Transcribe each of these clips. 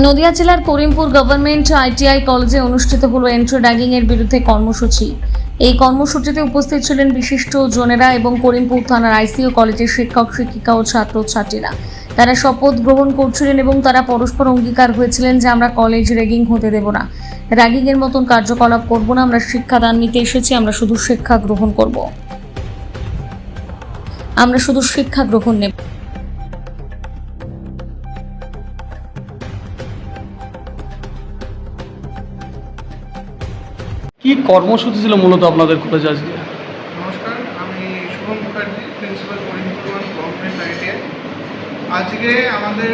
নদিয়া জেলার Karimpur government ITI কলেজে অনুষ্ঠিত হলো এন্ট্রি র্যাগিং এর বিরুদ্ধে কর্মসূচি। এই কর্মসূচিতে উপস্থিত ছিলেন বিশিষ্ট জনেরা এবং করিমপুর থানার আইসিইউ কলেজের শিক্ষক শিক্ষিকা ও ছাত্রছাত্রীরা। তারা শপথ গ্রহণ করছিলেন এবং তারা পরস্পর অঙ্গীকার হয়েছিলেন যে আমরা কলেজ র্যাগিং হতে দেব না, র্যাগিং এর মতন কার্যকলাপ করব না। আমরা শিক্ষাদান নিতে এসেছি, আমরা শুধু শিক্ষা গ্রহণ করব, আমরা শুধু শিক্ষা গ্রহণ নেব। কি কর্মসূচি ছিল মূলত আপনাদের কলেজে আজকে? নমস্কার, আমি Shubham Mukherjee, principal Karimpur government ITI. আজকে আমাদের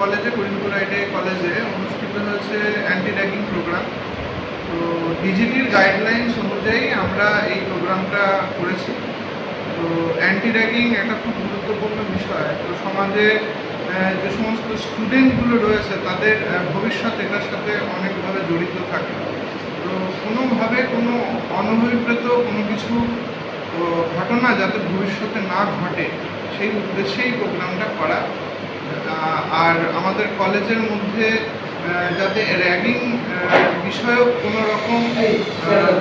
কলেজে, করিমপুর আইটিআই কলেজে অনুষ্ঠিত হয়েছে অ্যান্টি র্যাগিং প্রোগ্রাম। তো ডিজিটির গাইডলাইন্স অনুযায়ী আমরা এই প্রোগ্রামটা করেছি। তো অ্যান্টি র্যাগিং একটা খুব গুরুত্বপূর্ণ বিষয়। তো সমাজে যে সমস্ত স্টুডেন্টগুলো রয়েছে তাদের ভবিষ্যৎ এটার সাথে অনেকভাবে জড়িত থাকে। তো কোনোভাবে কোনো অনভিপ্রেত কোনো কিছু ঘটনা যাতে ভবিষ্যতে না ঘটে সেই উদ্দেশ্যেই প্রোগ্রামটা করা। আর আমাদের কলেজের মধ্যে যাতে র্যাগিং বিষয়ক কোনো রকম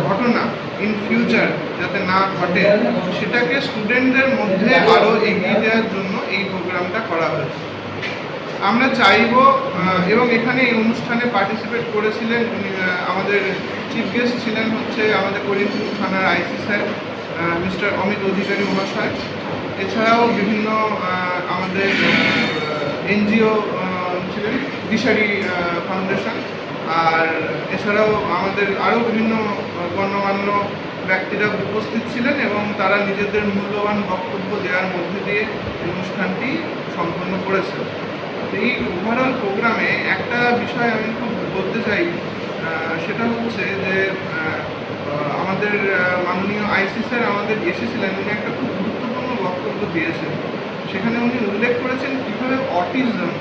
ঘটনা ইন ফিউচার যাতে না ঘটে সেটাকে স্টুডেন্টদের মধ্যে আরও এগিয়ে দেওয়ার জন্য এই প্রোগ্রামটা করা হয়েছে। আমরা চাইব, এবং এখানে এই অনুষ্ঠানে পার্টিসিপেট করেছিলেন আমাদের চিফ গেস্ট ছিলেন আমাদের করিমপুর থানার আইসি স্যার মিস্টার অমিত অধিকারী মহাশয়। এছাড়াও বিভিন্ন আমাদের এনজিও ছিলেন, দিশারি ফাউন্ডেশন, আর এছাড়াও আমাদের আরও বিভিন্ন গণ্যমান্য ব্যক্তিরা উপস্থিত ছিলেন এবং তারা নিজেদের মূল্যবান বক্তব্য দেওয়ার মধ্যে দিয়ে এই অনুষ্ঠানটি সম্পন্ন করেছেন। এই ওভারঅল প্রোগ্রামে একটা বিষয় আমি খুব বলতে চাই, সেটা হচ্ছে যে আমাদের মাননীয় আইসি স্যার আমাদের এসেছিলেন, উনি একটা খুব গুরুত্বপূর্ণ বক্তব্য দিয়েছেন। সেখানে উনি উল্লেখ করেছেন কীভাবে অটিজম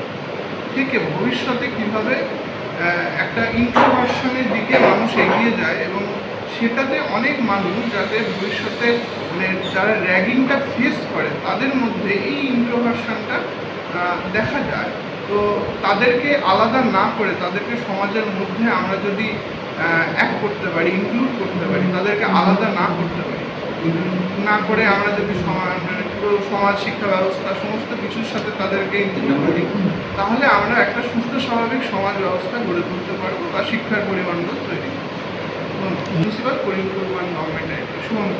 থেকে ভবিষ্যতে কীভাবে একটা ইন্ট্রোভার্সনের দিকে মানুষ এগিয়ে যায় এবং সেটাতে অনেক মানুষ যাতে ভবিষ্যতে যারা র্যাগিংটা ফেস করে তাদের মধ্যে এই ইন্ট্রোভার্সনটা দেখা যায়। তো তাদেরকে আলাদা না করে তাদেরকে সমাজের মধ্যে আমরা যদি অ্যাড করতে পারি, ইনক্লুড করতে পারি, তাদেরকে আলাদা না করতে পারি, না করে আমরা যদি পুরো সমাজ, শিক্ষা ব্যবস্থা সমস্ত কিছুর সাথে তাদেরকে ইনক্লুড করি, তাহলে আমরা একটা সুস্থ স্বাভাবিক সমাজ ব্যবস্থা গড়ে তুলতে পারবো বা শিক্ষার পরিমাণ তৈরি। Principal Karimpur government ITI, Shubham.